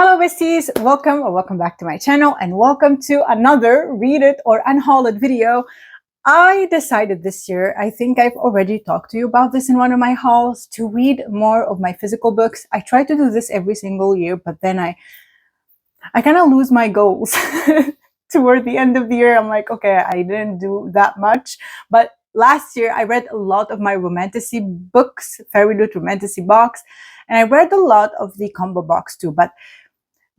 Hello besties, welcome back to my channel and welcome to another Read It or Unhaul It video. I decided this year, I think I've already talked to you about this in one of my hauls, to read more of my physical books. I try to do this every single year, but then I kind of lose my goals. Toward the end of the year, I'm like, okay, I didn't do that much. But last year, I read a lot of my romantasy books, Fairy Loot Romantasy box, and I read a lot of the combo box too. But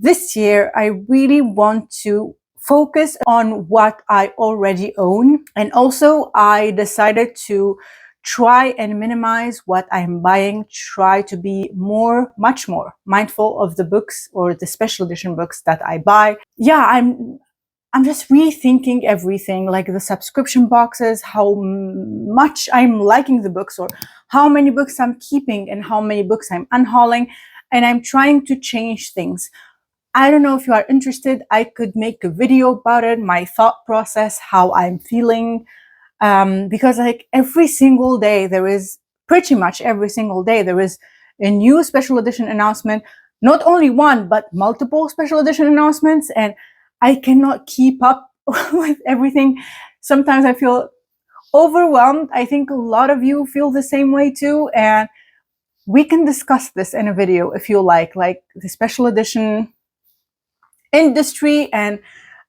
this year, I really want to focus on what I already own. And also, I decided to try and minimize what I'm buying, try to be much more mindful of the books or the special edition books that I buy. Yeah, I'm just rethinking everything, like the subscription boxes, how much I'm liking the books, or how many books I'm keeping and how many books I'm unhauling. And I'm trying to change things. I don't know if you are interested. I could make a video about it, my thought process, how I'm feeling. Because like every single day, pretty much every single day, there is a new special edition announcement. Not only one, but multiple special edition announcements. And I cannot keep up with everything. Sometimes I feel overwhelmed. I think a lot of you feel the same way too. And we can discuss this in a video if you like the special edition industry and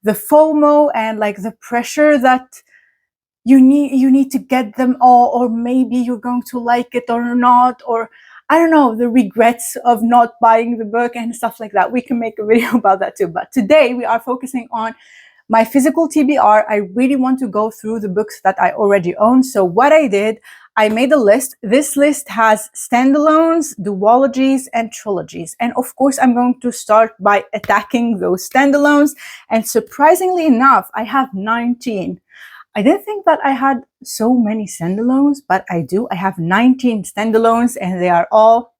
the FOMO and like the pressure that you need to get them all, or maybe you're going to like it or not, or I don't know, the regrets of not buying the book and stuff like that. We can make a video about that too. But today we are focusing on my physical TBR. I really want to go through the books that I already own. So what I did, I made a list. This list has standalones, duologies, and trilogies. And of course, I'm going to start by attacking those standalones. And surprisingly enough, I have 19. I didn't think that I had so many standalones, but I do. I have 19 standalones, and they are all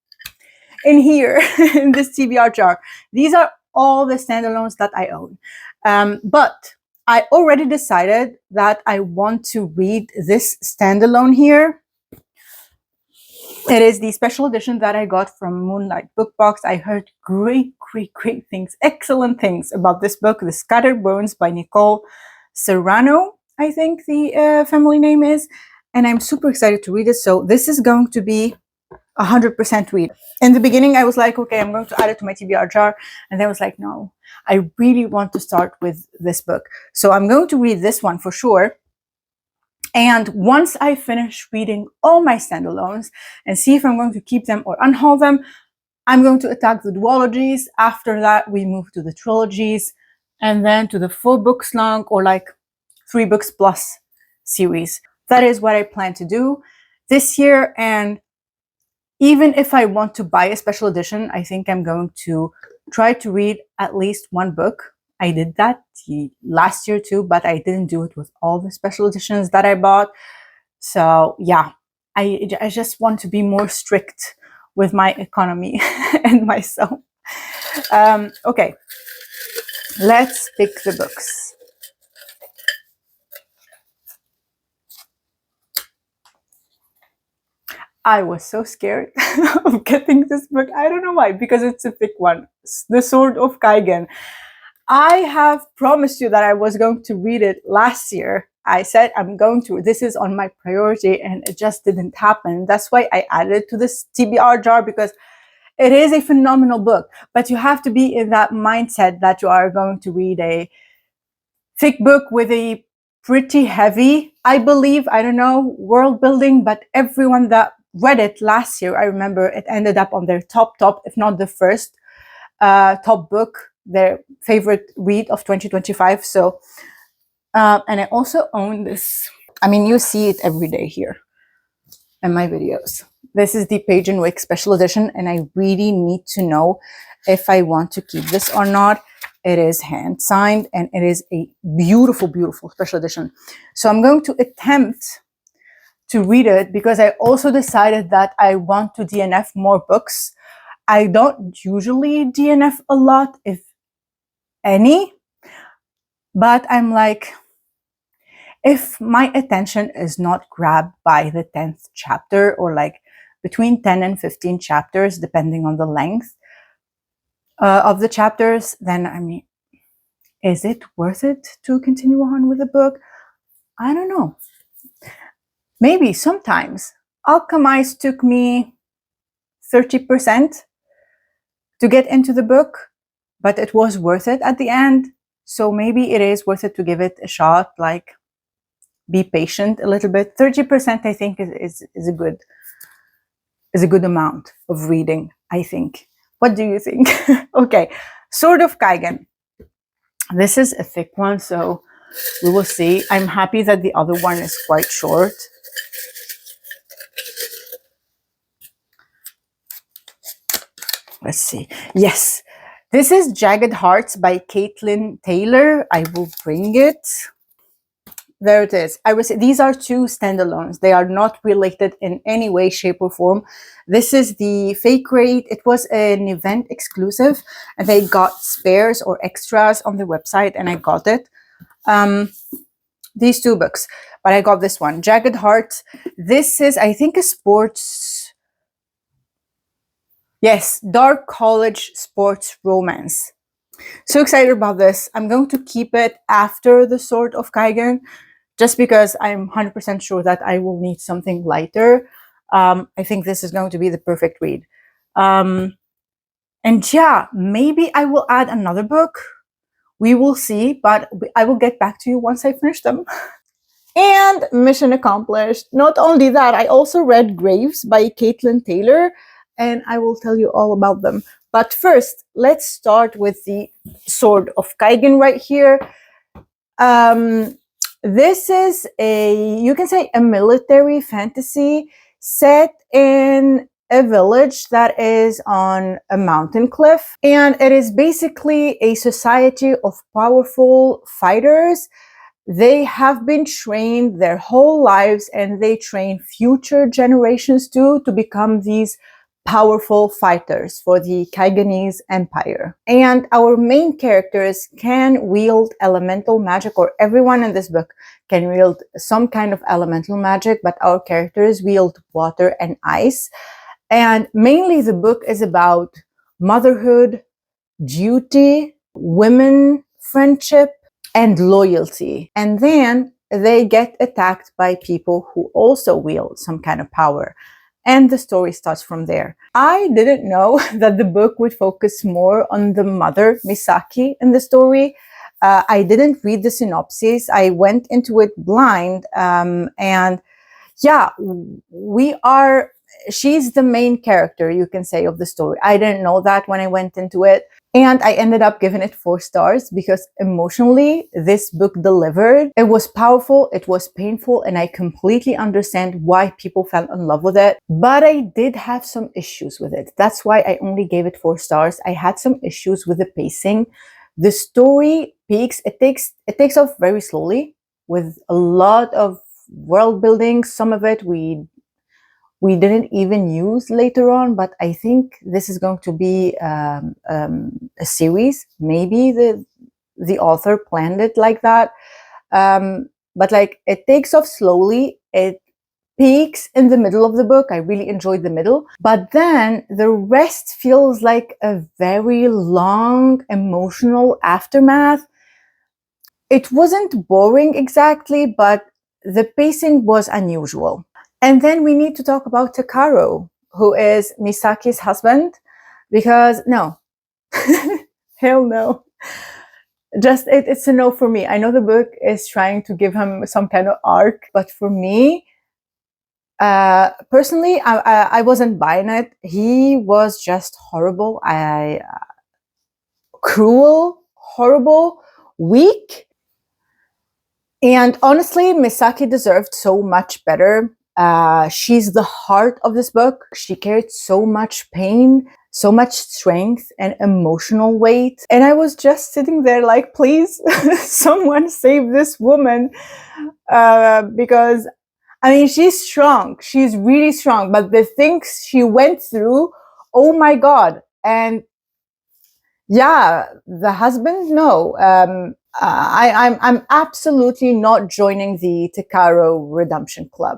in here in this TBR jar. These are all the standalones that I own. But I already decided that I want to read this standalone here. It is the special edition that I got from Moonlight Book Box. I heard great things, excellent things about this book, The Scattered Bones by Nicole Scarano, I think the family name is. And I'm super excited to read it. So this is going to be 100% read. In the beginning, I was like, okay, I'm going to add it to my TBR jar. And then I was like, no, I really want to start with this book. So I'm going to read this one for sure. And once I finish reading all my standalones and see if I'm going to keep them or unhaul them, I'm going to attack the duologies. After that, we move to the trilogies and then to the 4 books long or like 3 books plus series. That is what I plan to do this year. And even if I want to buy a special edition, I think I'm going to try to read at least 1 book. I did that last year too, but I didn't do it with all the special editions that I bought. So yeah, I just want to be more strict with my economy and myself. Okay, let's pick the books. I was so scared of getting this book. I don't know why, because it's a thick one. The Sword of Kaigen. I have promised you that I was going to read it last year. I said I'm going to. This is on my priority, and it just didn't happen. That's why I added it to this TBR jar, because it is a phenomenal book. But you have to be in that mindset that you are going to read a thick book with a pretty heavy, I believe, I don't know, world building. But everyone that read it last year, I remember it ended up on their top, if not the first top book, their favorite read of 2025. So and I also own this. I mean, you see it every day here in my videos. This is the Page and Wick special edition, and I really need to know if I want to keep this or not. It is hand signed, and it is a beautiful special edition. So I'm going to attempt to read it, because I also decided that I want to DNF more books. I don't usually DNF a lot, if any, but I'm like, if my attention is not grabbed by the 10th chapter, or like between 10 and 15 chapters, depending on the length, of the chapters, then I mean, is it worth it to continue on with the book? I don't know. Maybe sometimes. 𝗟𝗲𝘁'𝘀 took me 30% to get into the book, but it was worth it at the end. So maybe it is worth it to give it a shot, like be patient a little bit. 30% I think is a good amount of reading, I think. What do you think? Okay, Sword of Kaigen. This is a thick one, so we will see. I'm happy that the other one is quite short. Let's see. Yes, this is Jagged Harts by Katelyn Taylor. I will bring it. There it is. I was. These are two standalones. They are not related in any way, shape, or form. This is the fake rate. It was an event exclusive, and they got spares or extras on the website, and I got it. These two books, but I got this one, Jagged Heart. This is, I think, a sports. Yes, dark college sports romance. So excited about this. I'm going to keep it after the Sword of Kaigen, just because I'm 100% sure that I will need something lighter. I think this is going to be the perfect read. And yeah, maybe I will add another book. We will see, but I will get back to you once I finish them. And mission accomplished. Not only that, I also read Graves by Katelyn Taylor, and I will tell you all about them. But first, let's start with the Sword of Kaigen right here. This is you can say a military fantasy set in a village that is on a mountain cliff. And it is basically a society of powerful fighters. They have been trained their whole lives, and they train future generations too to become these powerful fighters for the Kaigenese Empire. And our main characters can wield elemental magic, or everyone in this book can wield some kind of elemental magic, but our characters wield water and ice. And mainly the book is about motherhood, duty, women, friendship, and loyalty. And then they get attacked by people who also wield some kind of power. And the story starts from there. I didn't know that the book would focus more on the mother, 𝗟𝗏𝘁, in the story. I didn't read the synopsis. I went into it blind. And yeah, she's the main character, you can say, of the story. I didn't know that when I went into it. And I ended up giving it 4 stars because emotionally, this book delivered. It was powerful, it was painful, and I completely understand why people fell in love with it. But I did have some issues with it. That's why I only gave it 4 stars. I had some issues with the pacing. The story peaks, it takes off very slowly with a lot of world building. Some of it we didn't even use later on, but I think this is going to be a series. Maybe the author planned it like that. But like, it takes off slowly. It peaks in the middle of the book. I really enjoyed the middle. But then the rest feels like a very long emotional aftermath. It wasn't boring exactly, but the pacing was unusual. And then we need to talk about Takaro, who is Misaki's husband, because no, hell no. Just, it's a no for me. I know the book is trying to give him some kind of arc, but for me, personally, I wasn't buying it. He was just horrible. Cruel, horrible, weak. And honestly, Misaki deserved so much better. She's the heart of this book. She carried so much pain, so much strength and emotional weight. And I was just sitting there like, please, someone save this woman. Because, I mean, she's strong. She's really strong. But the things she went through, oh my God. And yeah, the husband, no. I'm absolutely not joining the Takaro Redemption Club.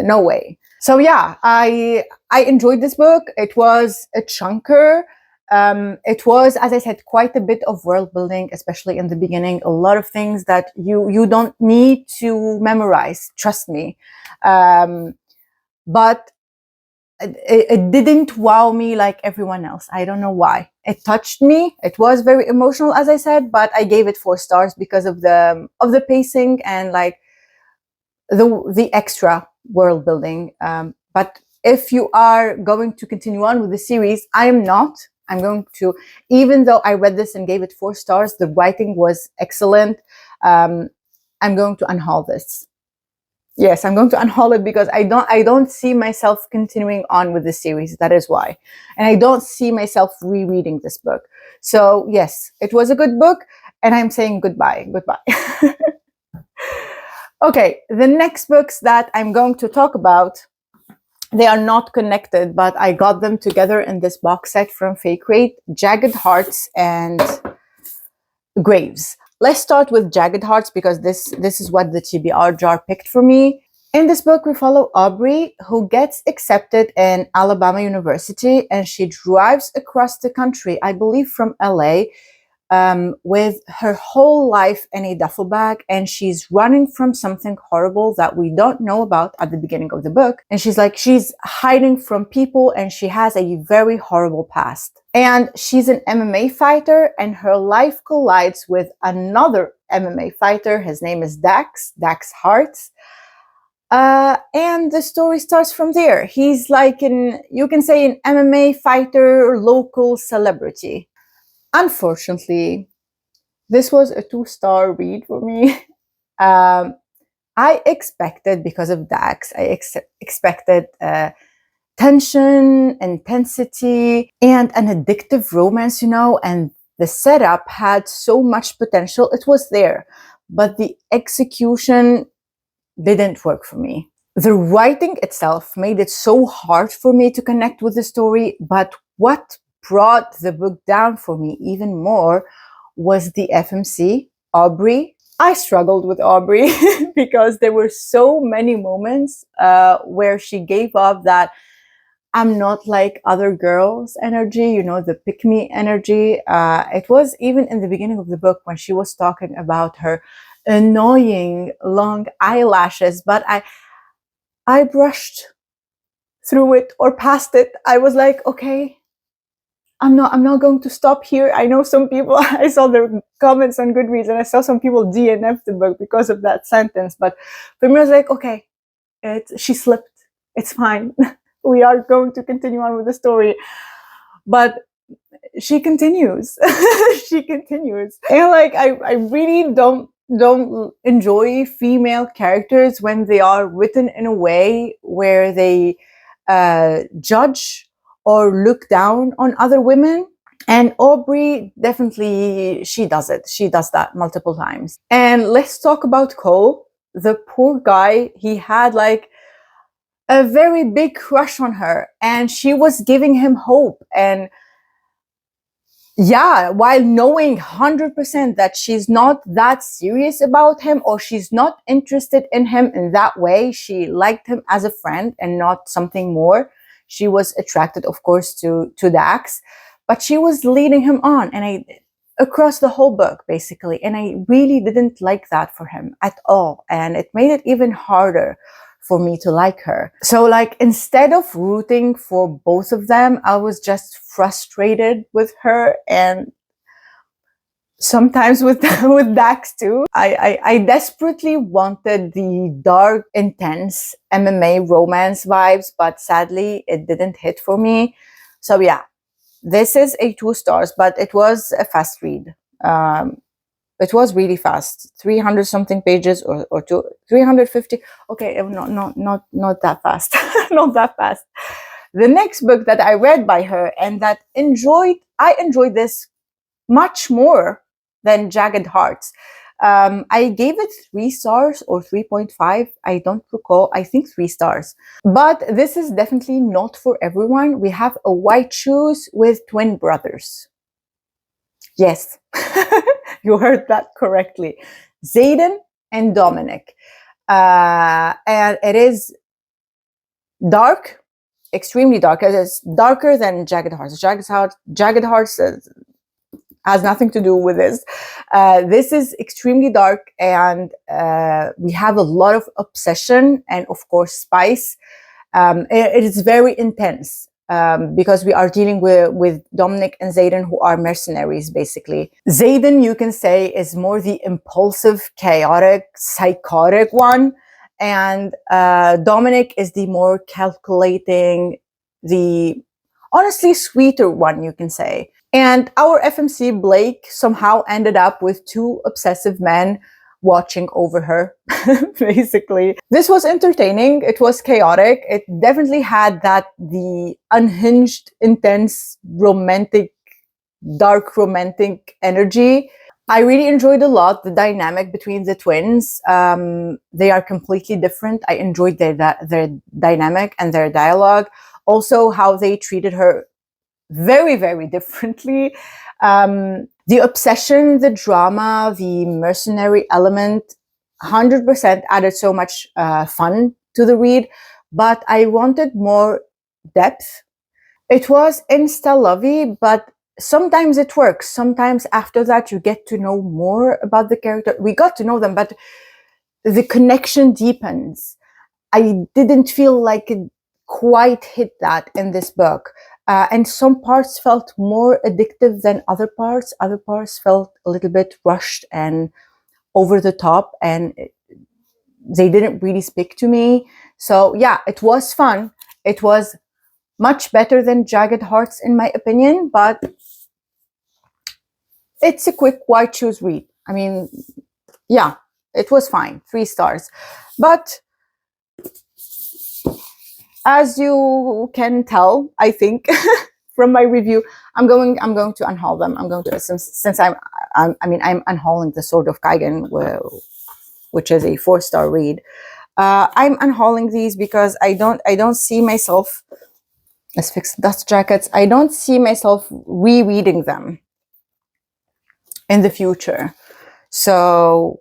No way. So yeah, I enjoyed this book. It was a chunker. It was, as I said, quite a bit of world building, especially in the beginning. A lot of things that you don't need to memorize, trust me. But it didn't wow me like everyone else. I don't know why. It touched me. It was very emotional, as I said, but I gave it 4 stars because of the pacing and like the extra world building. But if you are going to continue on with the series, I am not. I'm going to, even though I read this and gave it 4 stars, the writing was excellent. I'm going to unhaul this. Yes, I'm going to unhaul it because I don't see myself continuing on with the series. That is why. And I don't see myself rereading this book. So yes, it was a good book and I'm saying goodbye. Goodbye. Okay, the next books that I'm going to talk about, they are not connected, but I got them together in this box set from Fake Rate, Jagged Harts and Graves. Let's start with Jagged Harts because this is what the TBR Jar picked for me. In this book, we follow Aubrey, who gets accepted in Alabama University, and she drives across the country, I believe from LA, with her whole life in a duffel bag, and she's running from something horrible that we don't know about at the beginning of the book. And she's hiding from people, and she has a very horrible past. And she's an MMA fighter, and her life collides with another MMA fighter. His name is Jagged Harts. And the story starts from there. He's like you can say an MMA fighter, local celebrity. Unfortunately, this was a 2-star read for me. I expected, because of Dax, I expected tension, intensity, and an addictive romance, you know, and the setup had so much potential. It was there, but the execution didn't work for me. The writing itself made it so hard for me to connect with the story, but what brought the book down for me even more was the FMC, Aubrey. I struggled with Aubrey because there were so many moments where she gave up that I'm not like other girls energy, you know, the pick me energy. It was even in the beginning of the book when she was talking about her annoying long eyelashes, but I brushed through it or past it. I was like, okay, I'm not going to stop here. I know some people, I saw their comments on Goodreads and I saw some people DNF the book because of that sentence. But for me, I was like, okay, she slipped. It's fine. We are going to continue on with the story. But she continues. She continues. And like, I really don't enjoy female characters when they are written in a way where they judge or look down on other women. And Aubrey, definitely, she does it. She does that multiple times. And let's talk about Cole. The poor guy, he had like a very big crush on her and she was giving him hope. And yeah, while knowing 100% that she's not that serious about him or she's not interested in him in that way, she liked him as a friend and not something more. She was attracted, of course, to Dax, but she was leading him on and across the whole book, basically. And I really didn't like that for him at all. And it made it even harder for me to like her. So like, instead of rooting for both of them, I was just frustrated with her and sometimes with Dax too. I desperately wanted the dark, intense MMA romance vibes, but sadly it didn't hit for me. So yeah, this is a 2 stars, but it was a fast read. It was really fast, 300 something pages or 350. Okay, not that fast, not that fast. The next book that I read by her and that I enjoyed this much more than Jagged Harts. I gave it 3 stars or 3.5. I don't recall. I think 3 stars. But this is definitely not for everyone. We have a white shoes with twin brothers. Yes, you heard that correctly. Zayden and Dominic. And it is dark. extremely dark. It's darker than Jagged Hearts. Jagged Hearts has nothing to do with this. This is extremely dark, and we have a lot of obsession and, of course, spice. It is very intense because we are dealing with Dominic and Xaden, who are mercenaries, basically. Xaden, you can say, is more the impulsive, chaotic, psychotic one. And Dominic is the more calculating, the honestly sweeter one, you can say. And our FMC, Blake, somehow ended up with 2 obsessive men watching over her, basically. This was entertaining. It was chaotic. It definitely had the unhinged, intense, romantic, dark romantic energy. I really enjoyed a lot the dynamic between the twins. They are completely different. I enjoyed their dynamic and their dialogue. Also, how they treated her very, very differently. The obsession, the drama, the mercenary element, 100% added so much fun to the read, but I wanted more depth. It was insta-lovey, but sometimes it works. Sometimes after that, you get to know more about the character. We got to know them, but the connection deepens. I didn't feel like it quite hit that in this book. And some parts felt more addictive than other parts. Other parts felt a little bit rushed and over the top, and they didn't really speak to me. So yeah, it was fun. It was much better than Jagged Hearts, in my opinion, but it's a quick white shoes read. I mean, yeah, it was fine. 3 stars. But as you can tell, I think from my review, I'm going to unhaul them. I'm going to, since I'm unhauling the Sword of Kaigen, which is a 4-star read. I'm unhauling these because I don't see myself. Let's fix dust jackets. I don't see myself rereading them in the future. So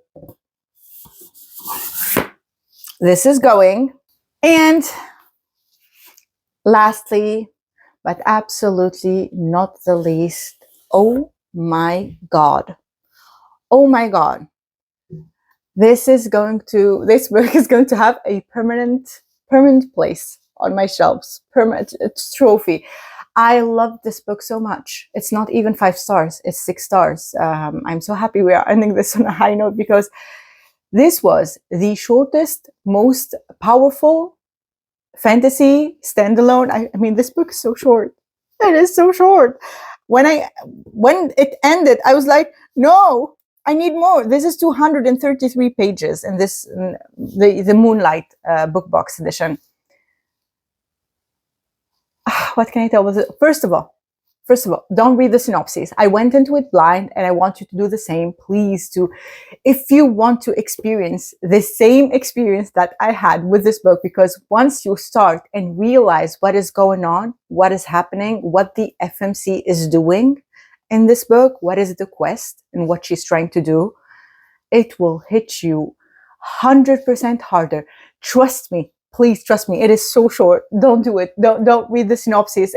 this is going. And lastly, but absolutely not the least, oh my God. Oh my God. This book is going to have a permanent place on my shelves. Permanent trophy. I love this book so much. It's not even 5 stars. It's 6 stars. I'm so happy we are ending this on a high note, because this was the shortest, most powerful fantasy standalone. I mean, this book is so short. It is so short. When it ended, I was like, no, I need more. This is 233 pages in this, the Moonlight book box edition. What can I tell? First of all, don't read the synopses. I went into it blind, and I want you to do the same. Please do. If you want to experience the same experience that I had with this book, because once you start and realize what is going on, what is happening, what the FMC is doing in this book, what is the quest and what she's trying to do, it will hit you 100% harder. Trust me. Please trust me. It is so short. Don't do it. Don't read the synopsis.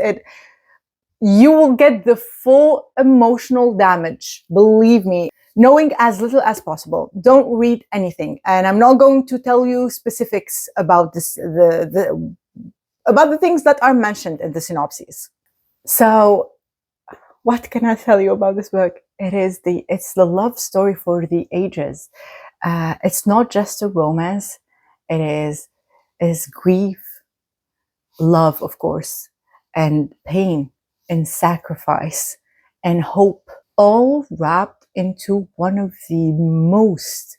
You will get the full emotional damage. Believe me, knowing as little as possible. Don't read anything. And I'm not going to tell you specifics about this, about the things that are mentioned in the synopsis. So what can I tell you about this book? It's the love story for the ages. It's not just a romance. It is grief, love, of course, and pain, and sacrifice, and hope, all wrapped into one of the most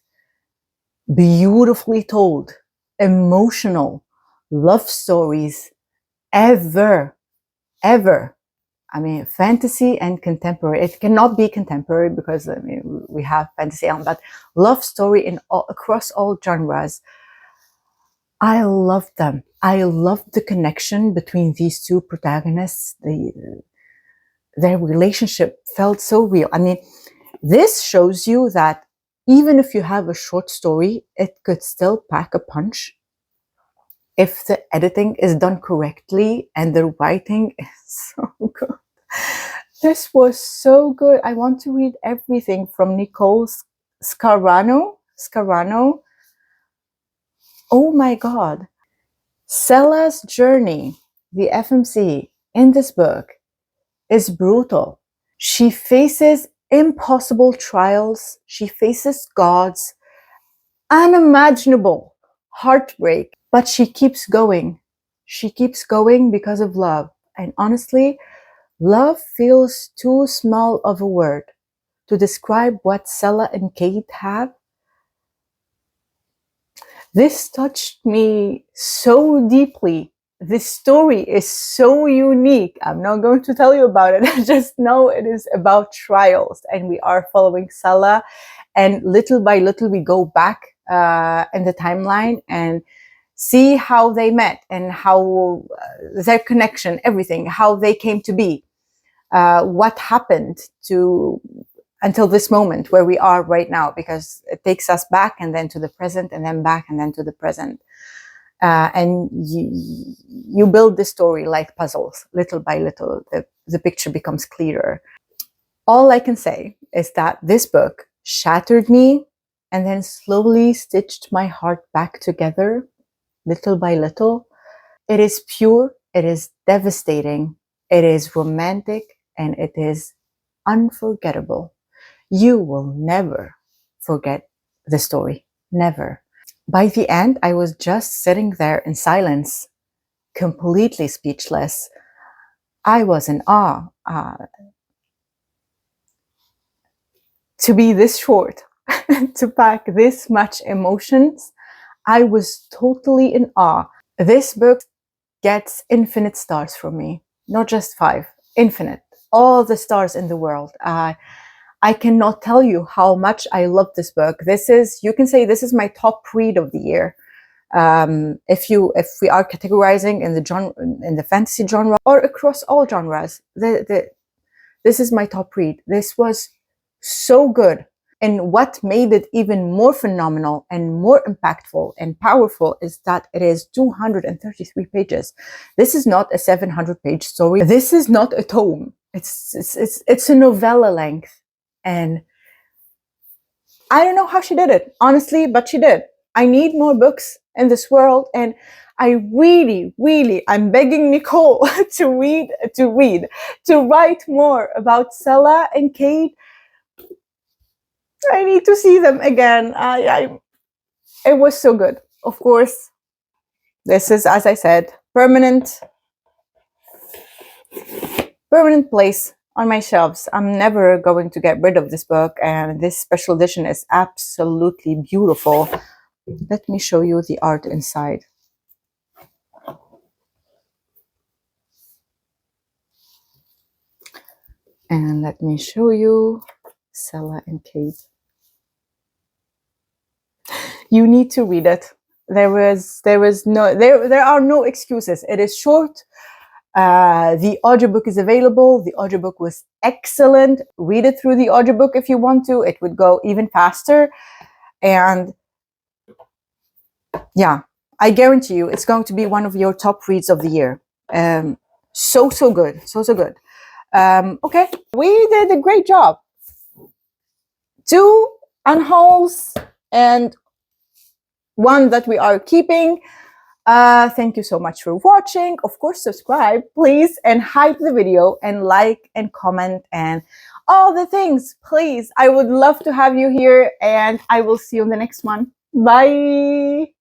beautifully told, emotional love stories ever. I mean, fantasy and contemporary. It cannot be contemporary because, I mean, we have fantasy on, but love story across all genres. I love them. I love the connection between these 2 protagonists. Their relationship felt so real. I mean, this shows you that even if you have a short story, it could still pack a punch. if the editing is done correctly and the writing is so good. This was so good. I want to read everything from Nicole Scarano. Oh my God. 𝗟𝗲𝘁'𝘀 journey, the FMC, in this book is brutal. She faces impossible trials. She faces gods, unimaginable heartbreak, but she keeps going. She keeps going because of love. And honestly, love feels too small of a word to describe what 𝗟𝗲 and Kate have. This touched me so deeply. This story is so unique. I'm not going to tell you about it. I just know it is about trials, and we are following 𝗟𝗲, and little by little we go back in the timeline and see how they met and how their connection, everything, how they came to be, what happened to until this moment where we are right now, because it takes us back and then to the present and then back and then to the present. And you build the story like puzzles, little by little, the picture becomes clearer. All I can say is that this book shattered me and then slowly stitched my heart back together, little by little. It is pure, it is devastating, it is romantic, and it is unforgettable. You will never forget the story, never. By the end, I was just sitting there in silence, completely speechless. I was in awe. To be this short, to pack this much emotions, I was totally in awe. This book gets infinite stars from me, not just 5, infinite, all the stars in the world. I cannot tell you how much I love this book. This is, you can say this is my top read of the year. If we are categorizing in the fantasy genre or across all genres, this is my top read. This was so good. And what made it even more phenomenal and more impactful and powerful is that it is 233 pages. This is not a 700-page story. This is not a tome. It's a novella length. And I don't know how she did it, honestly, but she did. I need more books in this world, and I really, I'm begging Nicole to write more about 𝗟𝗲 and Kate. I need to see them again. It was so good. Of course, this is, as I said, permanent place on my shelves. I'm never going to get rid of this book, and this special edition is absolutely beautiful. Let me show you the art inside. And let me show you 𝗟𝗲 and Kate. You need to read it. There are no excuses. It is short. The audiobook is available. The audiobook was excellent. Read it through the audiobook if you want to. It would go even faster. And yeah, I guarantee you it's going to be one of your top reads of the year. So good. So good. Okay, we did a great job. 2 unhauls and 1 that we are keeping. Thank you so much for watching. Of course, subscribe, please, and hype the video and like and comment and all the things, please. I would love to have you here, and I will see you in the next one. Bye.